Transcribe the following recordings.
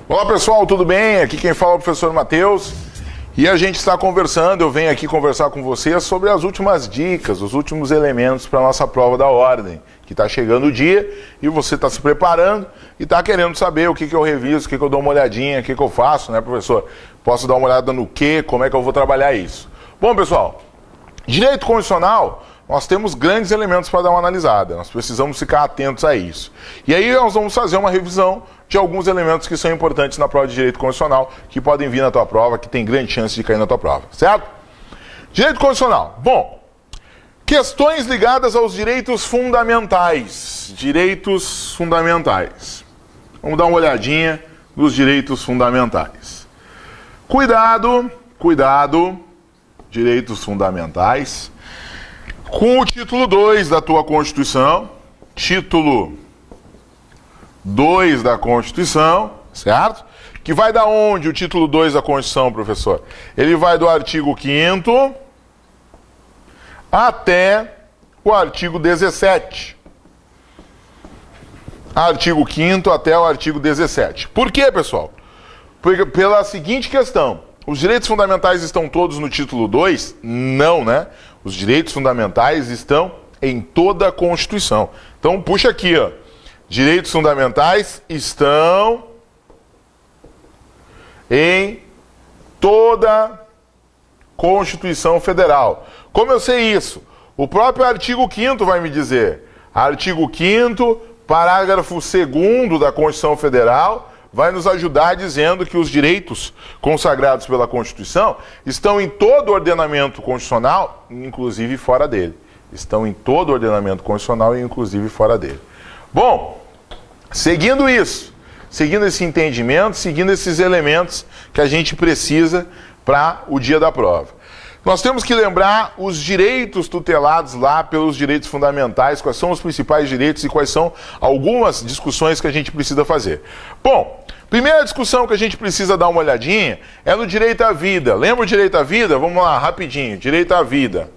Olá pessoal, tudo bem? Aqui quem fala é o professor Matheus e a gente está conversando, eu venho aqui conversar com vocês sobre as últimas dicas, os últimos elementos para a nossa prova da ordem, que está chegando o dia e você está se preparando e está querendo saber o que eu reviso, o que eu dou uma olhadinha, o que eu faço, né, professor? Posso dar uma olhada no quê, como é que eu vou trabalhar isso? Bom, pessoal, direito constitucional, nós temos grandes elementos para dar uma analisada, nós precisamos ficar atentos a isso. E aí nós vamos fazer uma revisão de alguns elementos que são importantes na prova de direito constitucional, que podem vir na tua prova, que tem grande chance de cair na tua prova, certo? Direito constitucional. Bom, questões ligadas aos direitos fundamentais. Direitos fundamentais. Vamos dar uma olhadinha nos direitos fundamentais. Cuidado, direitos fundamentais, com o título 2 da tua Constituição, título 2 da Constituição, certo? Que vai da onde o título 2 da Constituição, professor? Ele vai do artigo 5º até o artigo 17. Artigo 5º até o artigo 17. Por quê, pessoal? Pela seguinte questão. Os direitos fundamentais estão todos no título 2? Não, né? Os direitos fundamentais estão em toda a Constituição. Então, puxa aqui, ó. Direitos fundamentais estão em toda a Constituição Federal. Como eu sei isso? O próprio artigo 5º vai me dizer. Artigo 5º, parágrafo 2º da Constituição Federal vai nos ajudar dizendo que os direitos consagrados pela Constituição estão em todo o ordenamento constitucional, inclusive fora dele. Estão em todo o ordenamento constitucional, inclusive fora dele. Bom, seguindo isso, seguindo esse entendimento, seguindo esses elementos que a gente precisa para o dia da prova. Nós temos que lembrar os direitos tutelados lá pelos direitos fundamentais, quais são os principais direitos e quais são algumas discussões que a gente precisa fazer. Bom, primeira discussão que a gente precisa dar uma olhadinha é no direito à vida. Lembra o direito à vida? Vamos lá, rapidinho. Direito à vida.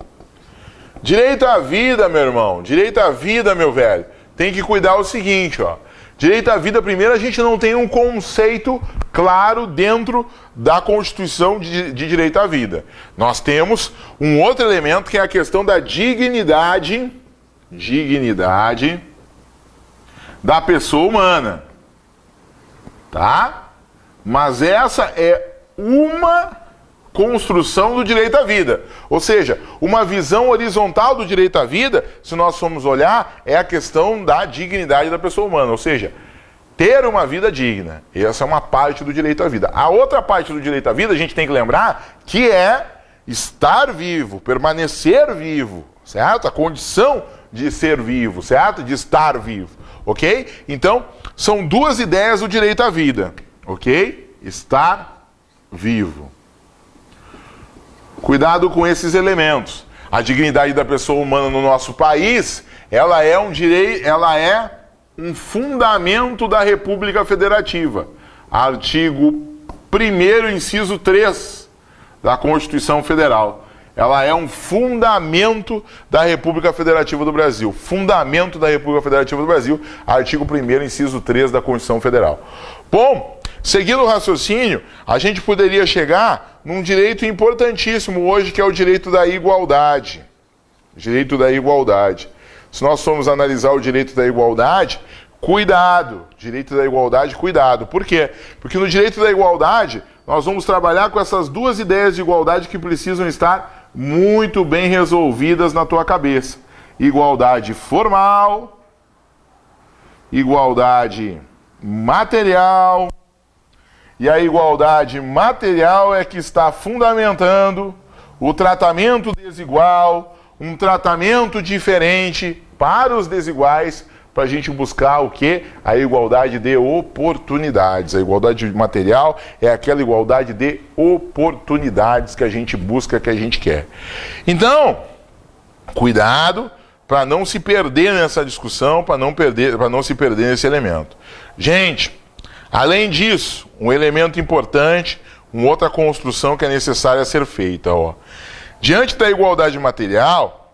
Direito à vida, meu irmão. Direito à vida, meu velho. Tem que cuidar o seguinte, ó. Direito à vida, primeiro, a gente não tem um conceito claro dentro da Constituição de direito à vida. Nós temos um outro elemento que é a questão da dignidade da pessoa humana. Tá? Mas essa é uma construção do direito à vida. Ou seja, uma visão horizontal do direito à vida, se nós formos olhar, é a questão da dignidade da pessoa humana. Ou seja, ter uma vida digna. Essa é uma parte do direito à vida. A outra parte do direito à vida, a gente tem que lembrar que é estar vivo, permanecer vivo, certo? A condição de ser vivo, certo? De estar vivo, ok? Então, são duas ideias do direito à vida, ok? Estar vivo. Cuidado com esses elementos. A dignidade da pessoa humana no nosso país, ela é um direito, ela é um fundamento da República Federativa. Artigo 1º, inciso 3 da Constituição Federal. Ela é um fundamento da República Federativa do Brasil. Fundamento da República Federativa do Brasil, artigo 1º, inciso 3 da Constituição Federal. Bom, seguindo o raciocínio, a gente poderia chegar num direito importantíssimo hoje, que é o direito da igualdade. Direito da igualdade. Se nós formos analisar o direito da igualdade, cuidado. Direito da igualdade, cuidado. Por quê? Porque no direito da igualdade, nós vamos trabalhar com essas duas ideias de igualdade que precisam estar muito bem resolvidas na tua cabeça. Igualdade formal, igualdade material. E a igualdade material é que está fundamentando o tratamento desigual, um tratamento diferente para os desiguais, para a gente buscar o quê? A igualdade de oportunidades. A igualdade material é aquela igualdade de oportunidades que a gente busca, que a gente quer. Então, cuidado para não se perder nessa discussão, para não se perder nesse elemento. Gente, além disso, um elemento importante, uma outra construção que é necessária ser feita, ó. Diante da igualdade material,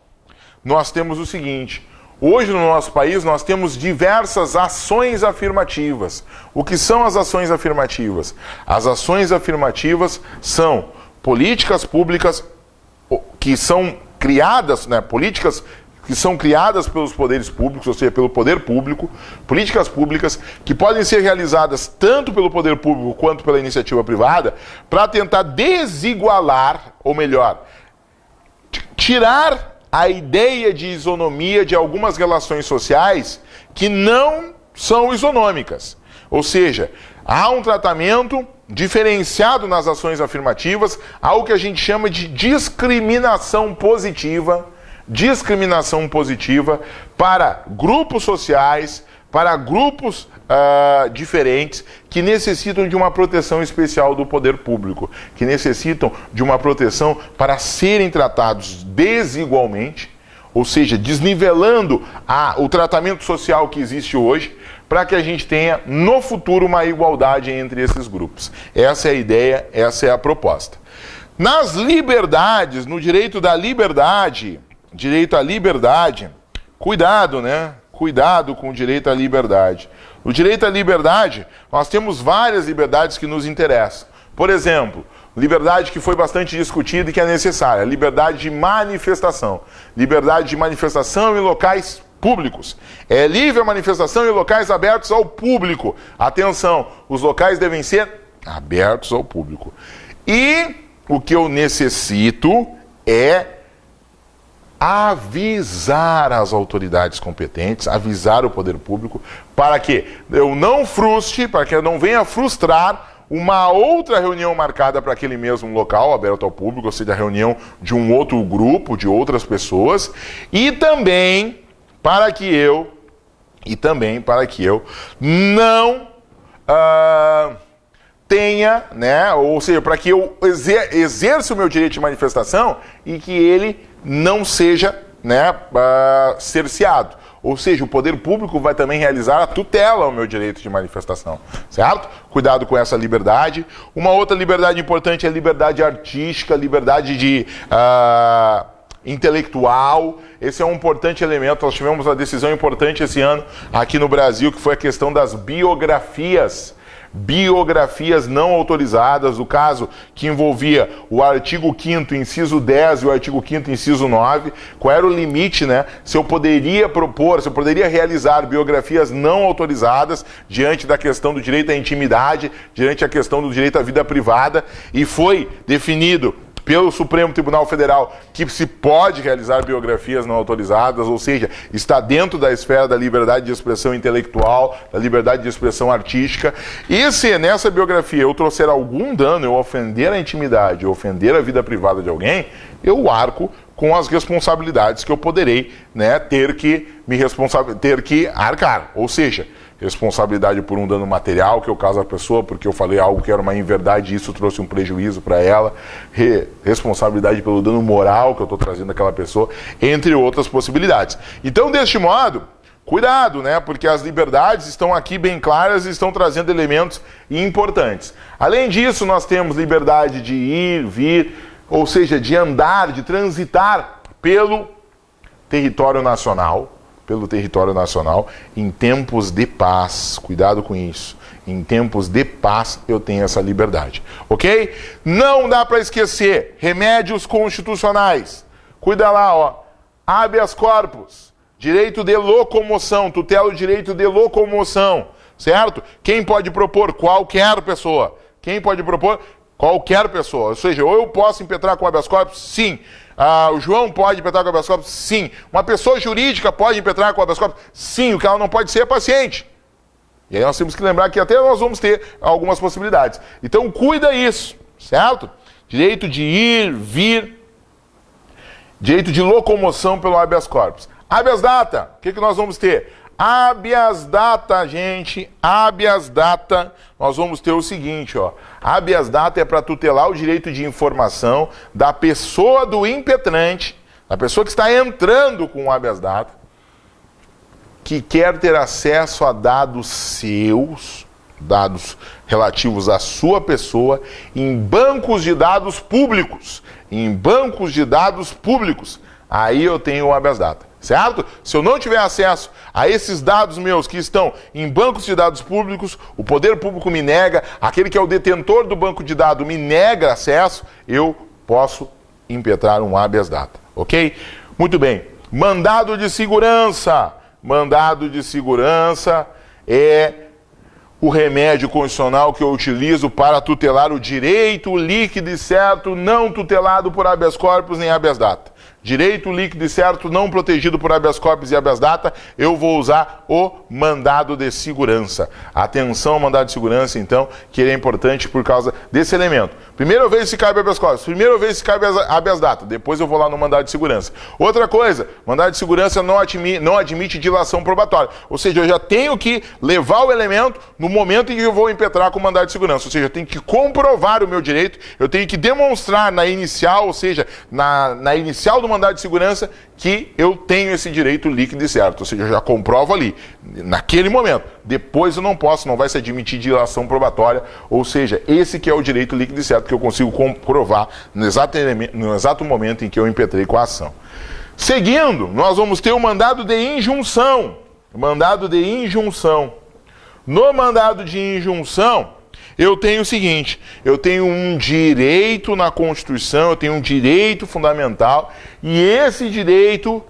nós temos o seguinte: Hoje no nosso país nós temos diversas ações afirmativas. O que são as ações afirmativas? As ações afirmativas são políticas públicas que são criadas, né, políticas que são criadas pelos poderes públicos, ou seja, pelo poder público, políticas públicas que podem ser realizadas tanto pelo poder público quanto pela iniciativa privada, para tentar desigualar, ou melhor, tirar a ideia de isonomia de algumas relações sociais que não são isonômicas. Ou seja, há um tratamento diferenciado nas ações afirmativas, algo que a gente chama de discriminação positiva para grupos sociais, para grupos diferentes que necessitam de uma proteção especial do poder público, que necessitam de uma proteção para serem tratados desigualmente, ou seja, desnivelando o tratamento social que existe hoje, para que a gente tenha no futuro uma igualdade entre esses grupos. Essa é a ideia, essa é a proposta. Nas liberdades, no direito à liberdade, cuidado, né? Cuidado com o direito à liberdade. No direito à liberdade, nós temos várias liberdades que nos interessam. Por exemplo, liberdade que foi bastante discutida e que é necessária, liberdade de manifestação. Liberdade de manifestação em locais públicos. É livre a manifestação em locais abertos ao público. Atenção, os locais devem ser abertos ao público. E o que eu necessito é avisar as autoridades competentes, avisar o poder público, para que eu não frustre, para que eu não venha frustrar uma outra reunião marcada para aquele mesmo local, aberto ao público, ou seja, a reunião de um outro grupo, de outras pessoas, e também para que eu não tenha, né, ou seja, para que eu exerça o meu direito de manifestação e que ele não seja, né, cerceado. Ou seja, o poder público vai também realizar a tutela ao meu direito de manifestação, certo? Cuidado com essa liberdade. Uma outra liberdade importante é a liberdade artística, liberdade intelectual. Esse é um importante elemento. Nós tivemos uma decisão importante esse ano aqui no Brasil, que foi a questão das biografias não autorizadas, o caso que envolvia o artigo 5º, inciso 10 e o artigo 5º, inciso 9, qual era o limite, né? Se eu poderia realizar biografias não autorizadas diante da questão do direito à intimidade, diante da questão do direito à vida privada, e foi definido pelo Supremo Tribunal Federal que se pode realizar biografias não autorizadas, ou seja, está dentro da esfera da liberdade de expressão intelectual, da liberdade de expressão artística. E se nessa biografia eu trouxer algum dano, eu ofender a intimidade, eu ofender a vida privada de alguém, eu arco com as responsabilidades que eu poderei, né, ter que arcar. Ou seja, responsabilidade por um dano material que eu causo à pessoa porque eu falei algo que era uma inverdade e isso trouxe um prejuízo para ela, responsabilidade pelo dano moral que eu estou trazendo àquela pessoa, entre outras possibilidades. Então, deste modo, cuidado, né? Porque as liberdades estão aqui bem claras e estão trazendo elementos importantes. Além disso, nós temos liberdade de ir, vir, ou seja, de andar, de transitar pelo território nacional, em tempos de paz. Cuidado com isso. Em tempos de paz eu tenho essa liberdade, ok? Não dá para esquecer remédios constitucionais. Cuida lá, ó. Habeas corpus, direito de locomoção, tutela o direito de locomoção, certo? Quem pode propor? Qualquer pessoa. Quem pode propor? Qualquer pessoa. Ou seja, ou eu posso impetrar com habeas corpus? Sim. O João pode impetrar com habeas corpus? Sim. Uma pessoa jurídica pode impetrar com habeas corpus? Sim. O que ela não pode ser é paciente. E aí nós temos que lembrar que até nós vamos ter algumas possibilidades. Então cuida isso, certo? Direito de ir, vir, direito de locomoção pelo habeas corpus. Habeas data, o que nós vamos ter? Habeas data, gente, habeas data, nós vamos ter o seguinte, ó. Habeas data é para tutelar o direito de informação da pessoa do impetrante, da pessoa que está entrando com o habeas data, que quer ter acesso a dados seus, dados relativos à sua pessoa, em bancos de dados públicos, aí eu tenho o habeas data, certo? Se eu não tiver acesso a esses dados meus que estão em bancos de dados públicos, o poder público me nega, aquele que é o detentor do banco de dados me nega acesso, eu posso impetrar um habeas data, ok? Muito bem. Mandado de segurança. Mandado de segurança é o remédio constitucional que eu utilizo para tutelar o direito líquido e certo não tutelado por habeas corpus nem habeas data. Direito líquido e certo não protegido por habeas corpus e habeas data, eu vou usar o mandado de segurança. Atenção, mandado de segurança, então, que ele é importante por causa desse elemento. Primeiro eu vejo se cabe habeas corpus, primeiro eu vejo se cabe habeas data, depois eu vou lá no mandado de segurança. Outra coisa, mandado de segurança não admite dilação probatória, ou seja, eu já tenho que levar o elemento no momento em que eu vou impetrar com o mandado de segurança, ou seja, eu tenho que comprovar o meu direito, eu tenho que demonstrar na inicial, ou seja, na inicial do mandado de segurança, que eu tenho esse direito líquido e certo, ou seja, eu já comprovo ali, naquele momento. Depois eu não posso, não vai se admitir dilação probatória, ou seja, esse que é o direito líquido e certo que eu consigo comprovar no exato momento em que eu impetrei com a ação. Seguindo, nós vamos ter o mandado de injunção. Mandado de injunção. No mandado de injunção, eu tenho o seguinte, eu tenho um direito na Constituição, eu tenho um direito fundamental, e esse direito,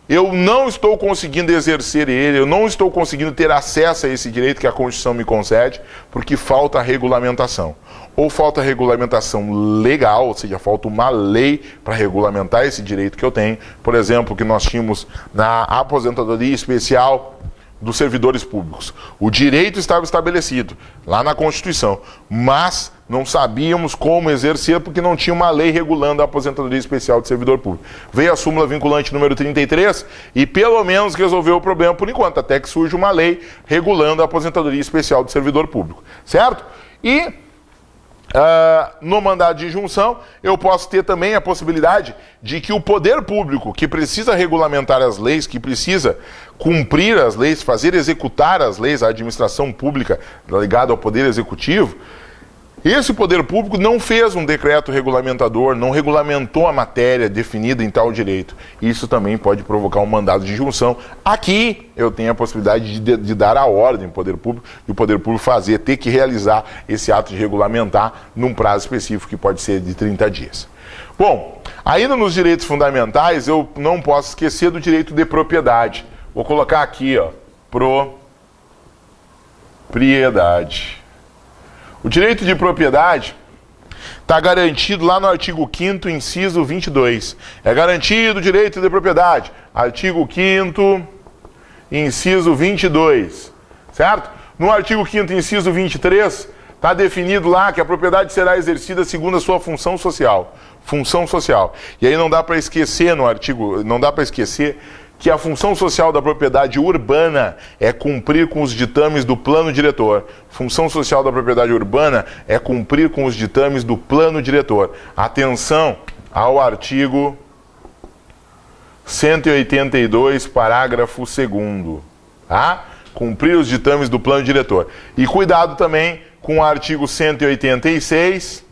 eu não estou conseguindo exercer ele, eu não estou conseguindo ter acesso a esse direito que a Constituição me concede, porque falta regulamentação. Ou falta regulamentação legal, ou seja, falta uma lei para regulamentar esse direito que eu tenho. Por exemplo, que nós tínhamos na aposentadoria especial dos servidores públicos. O direito estava estabelecido lá na Constituição, mas não sabíamos como exercer porque não tinha uma lei regulando a aposentadoria especial de servidor público. Veio a súmula vinculante número 33 e pelo menos resolveu o problema por enquanto, até que surge uma lei regulando a aposentadoria especial de servidor público, certo? E no mandado de injunção, eu posso ter também a possibilidade de que o poder público, que precisa regulamentar as leis, que precisa cumprir as leis, fazer executar as leis, a administração pública ligada ao poder executivo, esse poder público não fez um decreto regulamentador, não regulamentou a matéria definida em tal direito. Isso também pode provocar um mandado de injunção. Aqui eu tenho a possibilidade de dar a ordem ao poder público e o poder público ter que realizar esse ato de regulamentar num prazo específico que pode ser de 30 dias. Bom, ainda nos direitos fundamentais eu não posso esquecer do direito de propriedade. Vou colocar aqui, ó, propriedade. O direito de propriedade está garantido lá no artigo 5º, inciso 22. É garantido o direito de propriedade. Artigo 5º, inciso 22. Certo? No artigo 5º, inciso 23, está definido lá que a propriedade será exercida segundo a sua função social. Função social. E aí não dá para esquecer no artigo, não dá para esquecer que a função social da propriedade urbana é cumprir com os ditames do plano diretor. Função social da propriedade urbana é cumprir com os ditames do plano diretor. Atenção ao artigo 182, parágrafo 2º. Tá? Cumprir os ditames do plano diretor. E cuidado também com o artigo 186,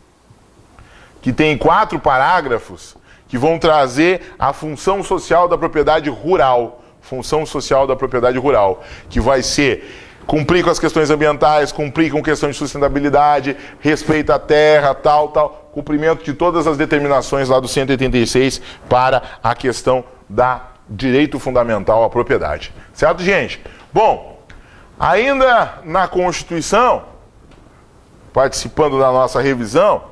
que tem 4 parágrafos, que vão trazer a função social da propriedade rural. Função social da propriedade rural, que vai ser cumprir com as questões ambientais, cumprir com questões de sustentabilidade, respeito à terra, tal, cumprimento de todas as determinações lá do 186 para a questão da direito fundamental à propriedade. Certo, gente? Bom, ainda na Constituição, participando da nossa revisão,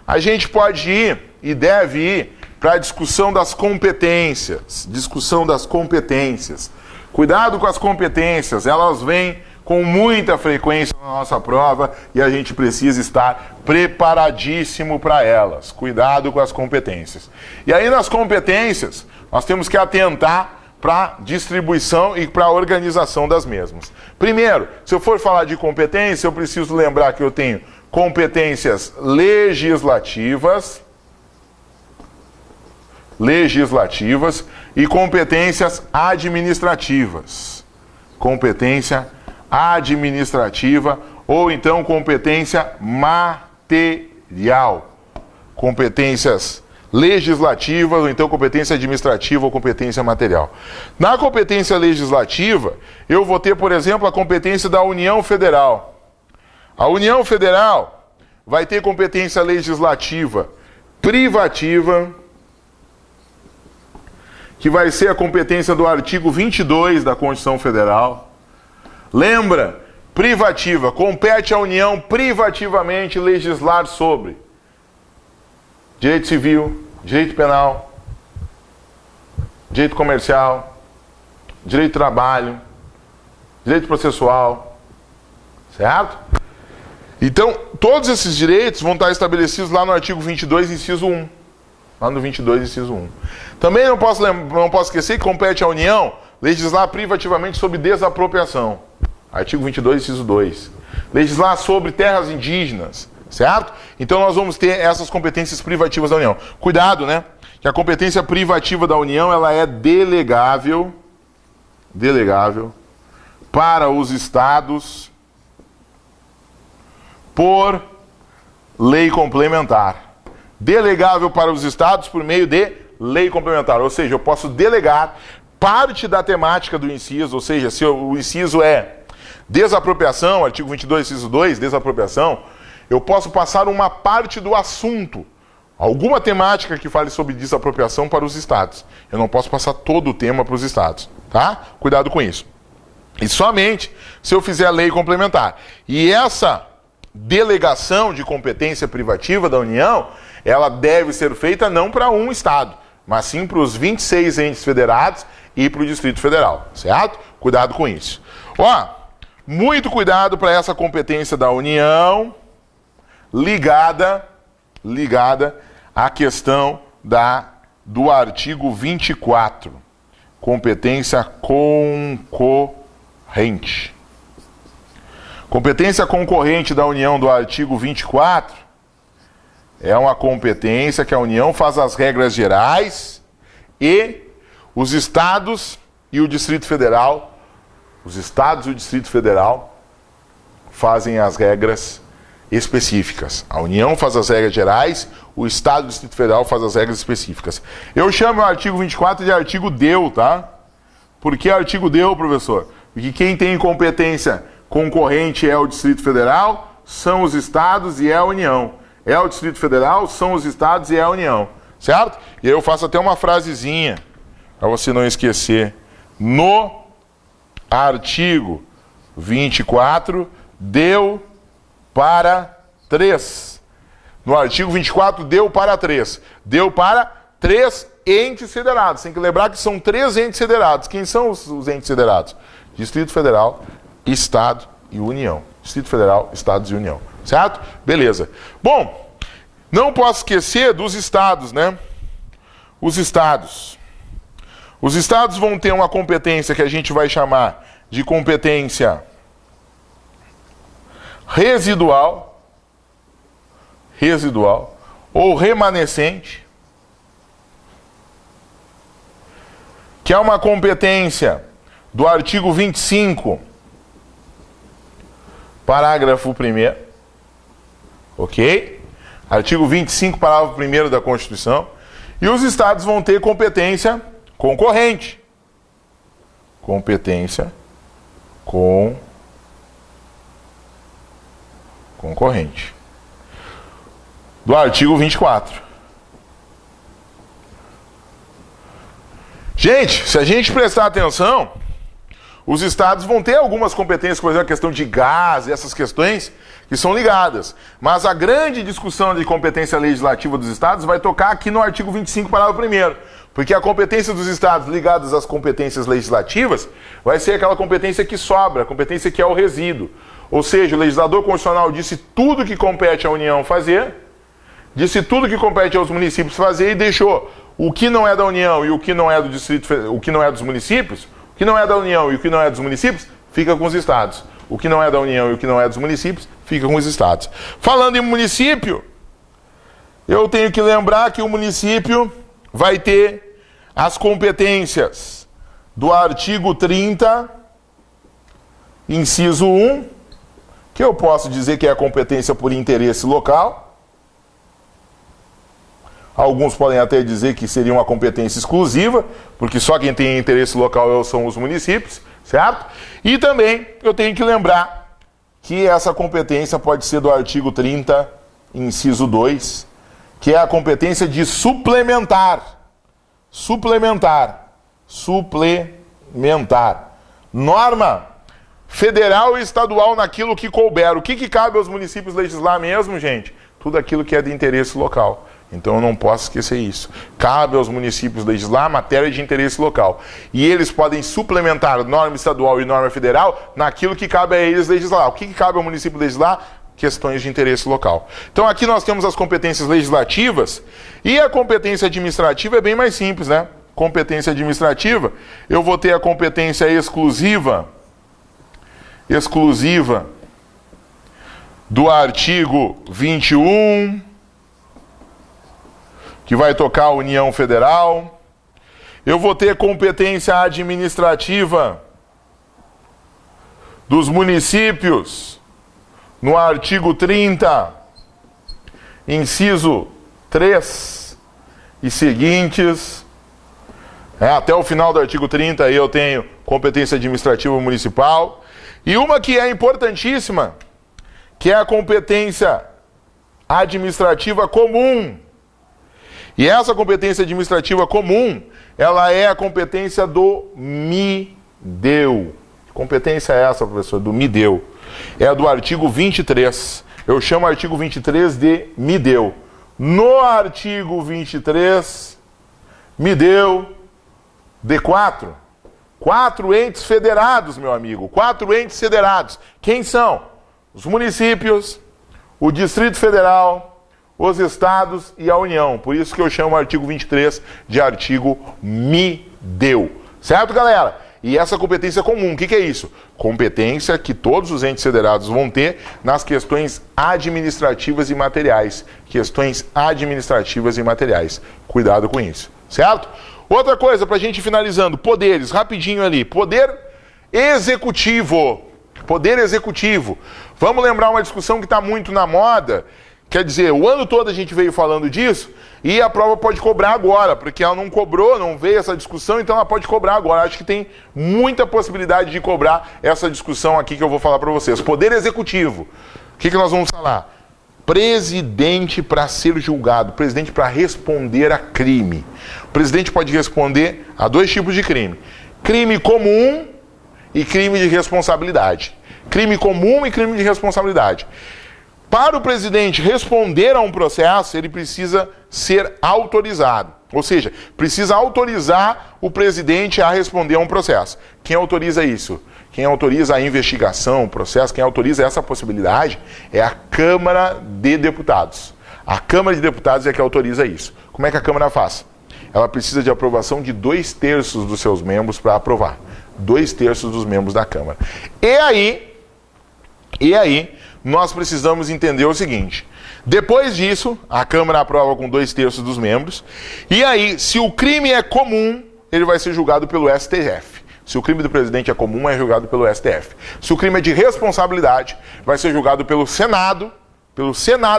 a gente pode ir e deve ir para a discussão das competências. Discussão das competências. Cuidado com as competências, elas vêm com muita frequência na nossa prova e a gente precisa estar preparadíssimo para elas. Cuidado com as competências. E aí nas competências, nós temos que atentar para a distribuição e para a organização das mesmas. Primeiro, se eu for falar de competência, eu preciso lembrar que eu tenho competências legislativas e competências administrativas. Competência administrativa ou então competência material. Competências legislativa, ou então competência administrativa ou competência material. Na competência legislativa, eu vou ter, por exemplo, a competência da União Federal. A União Federal vai ter competência legislativa privativa, que vai ser a competência do artigo 22 da Constituição Federal. Lembra? Privativa. Compete à União privativamente legislar sobre direito civil, direito penal, direito comercial, direito do trabalho, direito processual, certo? Então, todos esses direitos vão estar estabelecidos lá no artigo 22, inciso 1. Lá no 22, inciso 1. Também não posso esquecer que compete à União legislar privativamente sobre desapropriação. Artigo 22, inciso 2. Legislar sobre terras indígenas, certo? Então nós vamos ter essas competências privativas da União. Cuidado, né? Que a competência privativa da União, ela é delegável para os estados por lei complementar. Delegável para os estados por meio de lei complementar. Ou seja, eu posso delegar parte da temática do inciso, ou seja, se o inciso é desapropriação, artigo 22, inciso 2, desapropriação, eu posso passar uma parte do assunto, alguma temática que fale sobre desapropriação para os estados. Eu não posso passar todo o tema para os estados, tá? Cuidado com isso. E somente se eu fizer a lei complementar. E essa delegação de competência privativa da União, ela deve ser feita não para um estado, mas sim para os 26 entes federados e para o Distrito Federal, certo? Cuidado com isso. Ó, muito cuidado para essa competência da União ligada à questão do artigo 24, competência concorrente. Competência concorrente da União do artigo 24 é uma competência que a União faz as regras gerais e os estados e o Distrito Federal, fazem as regras específicas. A União faz as regras gerais, o Estado e o Distrito Federal faz as regras específicas. Eu chamo o artigo 24 de artigo DEU, tá? Por que artigo DEU, professor? Porque quem tem competência concorrente é o Distrito Federal, são os estados e é a União. É o Distrito Federal, são os estados e é a União. Certo? E aí eu faço até uma frasezinha, para você não esquecer. No artigo 24, deu para 3. No artigo 24, deu para 3. Deu para 3 entes federados. Tem que lembrar que são 3 entes federados. Quem são os entes federados? Distrito Federal, Estado e União. Distrito Federal, Estados e União. Certo? Beleza. Bom, não posso esquecer dos estados, né? Os estados. Os estados vão ter uma competência que a gente vai chamar de competência residual ou remanescente, que é uma competência do artigo 25, parágrafo 1º, ok? Artigo 25, parágrafo 1º da Constituição. E os estados vão ter competência concorrente. Competência concorrente. Do artigo 24. Gente, se a gente prestar atenção, os estados vão ter algumas competências, por exemplo, a questão de gás, essas questões que são ligadas. Mas a grande discussão de competência legislativa dos estados vai tocar aqui no artigo 25, parágrafo 1º. Porque a competência dos estados ligadas às competências legislativas vai ser aquela competência que sobra, a competência que é o resíduo. Ou seja, o legislador constitucional disse tudo que compete à União fazer, disse tudo que compete aos municípios fazer e deixou o que não é da União e o que não é do Distrito, o que não é dos municípios, o que não é da União e o que não é dos municípios, fica com os estados. O que não é da União e o que não é dos municípios, fica com os estados. Falando em município, eu tenho que lembrar que o município vai ter as competências do artigo 30, inciso 1, que eu posso dizer que é a competência por interesse local. Alguns podem até dizer que seria uma competência exclusiva, porque só quem tem interesse local são os municípios, certo? E também eu tenho que lembrar que essa competência pode ser do artigo 30, inciso 2, que é a competência de suplementar. Suplementar. Norma federal e estadual naquilo que couber. O que cabe aos municípios legislar mesmo, gente? Tudo aquilo que é de interesse local. Então eu não posso esquecer isso. Cabe aos municípios legislar matéria de interesse local. E eles podem suplementar norma estadual e norma federal naquilo que cabe a eles legislar. O que cabe ao município legislar? Questões de interesse local. Então aqui nós temos as competências legislativas e a competência administrativa é bem mais simples, né? Competência administrativa, eu vou ter a competência exclusiva do artigo 21, que vai tocar a União Federal. Eu vou ter competência administrativa dos municípios no artigo 30, inciso 3 e seguintes. Até o final do artigo 30 aí eu tenho competência administrativa municipal. E uma que é importantíssima, que é a competência administrativa comum. E essa competência administrativa comum, ela é a competência do MIDEU. Que competência é essa, professor? Do MIDEU. É do artigo 23. Eu chamo o artigo 23 de MIDEU. No artigo 23, MIDEU D4. 4 entes federados, meu amigo. 4 entes federados. Quem são? Os municípios, o Distrito Federal, os estados e a União. Por isso que eu chamo o artigo 23 de artigo MIDEU. Certo, galera? E essa competência comum, o que é isso? Competência que todos os entes federados vão ter nas questões administrativas e materiais. Questões administrativas e materiais. Cuidado com isso. Certo? Outra coisa, para a gente ir finalizando, poderes, rapidinho ali. Poder executivo. Poder executivo. Vamos lembrar uma discussão que está muito na moda. Quer dizer, o ano todo a gente veio falando disso e a prova pode cobrar agora, porque ela não cobrou, não veio essa discussão, então ela pode cobrar agora. Acho que tem muita possibilidade de cobrar essa discussão aqui que eu vou falar para vocês. Poder executivo. O que nós vamos falar? Presidente para ser julgado, presidente para responder a crime. O presidente pode responder a 2 tipos de crime. Crime comum e crime de responsabilidade. Crime comum e crime de responsabilidade. Para o presidente responder a um processo, ele precisa ser autorizado. Ou seja, precisa autorizar o presidente a responder a um processo. Quem autoriza isso? Quem autoriza a investigação, o processo, quem autoriza essa possibilidade é a Câmara de Deputados. A Câmara de Deputados é que autoriza isso. Como é que a Câmara faz? Ela precisa de aprovação de 2/3 dos seus membros para aprovar. 2/3 dos membros da Câmara. E aí, nós precisamos entender o seguinte. Depois disso, a Câmara aprova com 2/3 dos membros. E aí, se o crime é comum, ele vai ser julgado pelo STF. Se o crime do presidente é comum, é julgado pelo STF. Se o crime é de responsabilidade, vai ser julgado pelo Senado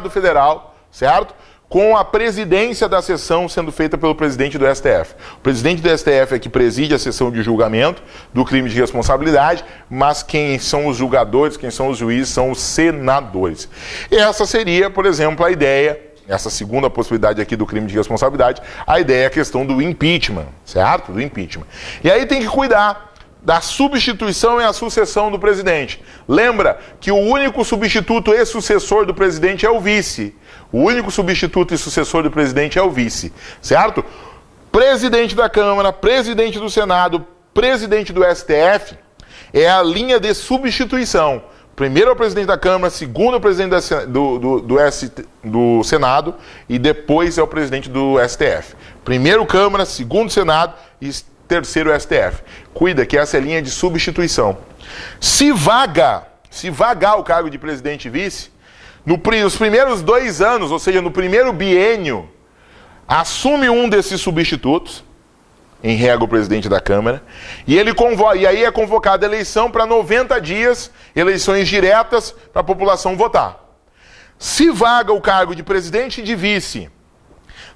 Federal, certo? Com a presidência da sessão sendo feita pelo presidente do STF. O presidente do STF é que preside a sessão de julgamento do crime de responsabilidade, mas quem são os julgadores, quem são os juízes, são os senadores. E essa seria, por exemplo, a ideia, essa segunda possibilidade aqui do crime de responsabilidade, a ideia é a questão do impeachment, certo? Do impeachment. E aí tem que cuidar da substituição e a sucessão do presidente. Lembra que o único substituto e sucessor do presidente é o vice. O único substituto e sucessor do presidente é o vice, certo? Presidente da Câmara, presidente do Senado, presidente do STF é a linha de substituição. Primeiro é o presidente da Câmara, segundo é o presidente do Senado e depois é o presidente do STF. Primeiro Câmara, segundo Senado e terceiro STF. Cuida que essa é a linha de substituição. Se vagar o cargo de presidente e vice, nos primeiros 2 anos, ou seja, no primeiro biênio, assume um desses substitutos, em regra o presidente da Câmara, e aí é convocada a eleição para 90 dias, eleições diretas para a população votar. Se vaga o cargo de presidente e de vice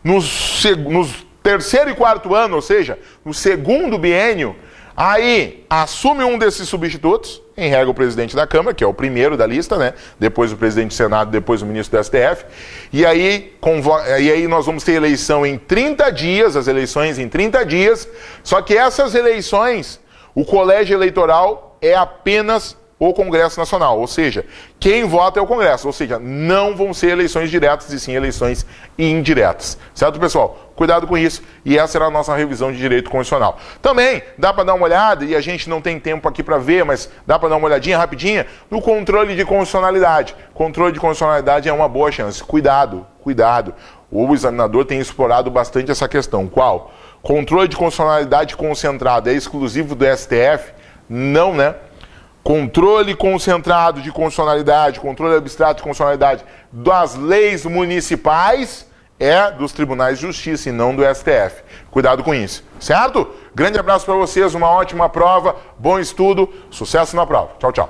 nos terceiro e quarto ano, ou seja, no segundo biênio, aí assume um desses substitutos, em regra o presidente da Câmara, que é o primeiro da lista, né? Depois o presidente do Senado, depois o ministro do STF. E aí nós vamos ter eleição em 30 dias, as eleições em 30 dias. Só que essas eleições, o colégio eleitoral é apenas o Congresso Nacional, ou seja, quem vota é o Congresso, ou seja, não vão ser eleições diretas e sim eleições indiretas. Certo, pessoal? Cuidado com isso, e essa era a nossa revisão de direito constitucional. Também dá para dar uma olhada, e a gente não tem tempo aqui para ver, mas dá para dar uma olhadinha rapidinha no controle de constitucionalidade. Controle de constitucionalidade é uma boa chance. Cuidado, cuidado. O examinador tem explorado bastante essa questão. Qual? Controle de constitucionalidade concentrado é exclusivo do STF? Não, né? Controle concentrado de constitucionalidade, controle abstrato de constitucionalidade das leis municipais é dos tribunais de justiça e não do STF. Cuidado com isso, certo? Grande abraço para vocês, uma ótima prova, bom estudo, sucesso na prova. Tchau, tchau.